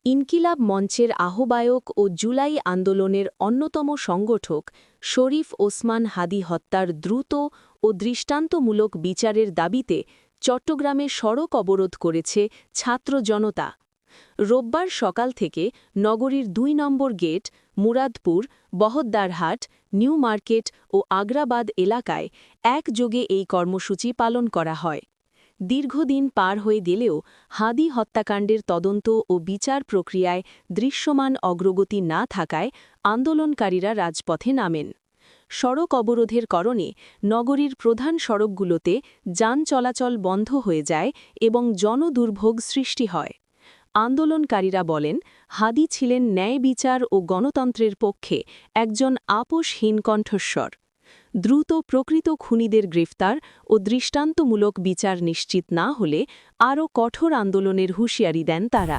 ইনকিলাব মঞ্চের আহ্বায়ক ও জুলাই আন্দোলনের অন্যতম সংগঠক শরীফ ওসমান হাদি হত্যার দ্রুত ও দৃষ্টান্তমূলক বিচারের দাবিতে চট্টগ্রামে সড়ক অবরোধ করেছে ছাত্র জনতা। রোববার সকাল থেকে নগরীর ২ number gate, Muradpur, Bahaddarhat, New Market ও আগ্রাবাদ এলাকায় একযোগে এই কর্মসূচি পালন করা হয়। দীর্ঘদিন পার হয়ে গেলেও হাদি হত্যাকাণ্ডের তদন্ত ও বিচার প্রক্রিয়ায় দৃশ্যমান অগ্রগতি না থাকায় আন্দোলনকারীরা রাজপথে নামেন। সড়ক অবরোধের কারণে নগরীর প্রধান সড়কগুলোতে যান চলাচল বন্ধ হয়ে যায় এবং জনদুর্ভোগ সৃষ্টি হয়। আন্দোলনকারীরা বলেন, হাদি ছিলেন ন্যায় বিচার ও গণতন্ত্রের পক্ষে একজন আপোষহীন কণ্ঠস্বর। দ্রুত প্রকৃত খুনিদের গ্রেফতার ও দৃষ্টান্তমূলক বিচার নিশ্চিত না হলে আরও কঠোর আন্দোলনের হুঁশিয়ারি দেন তারা।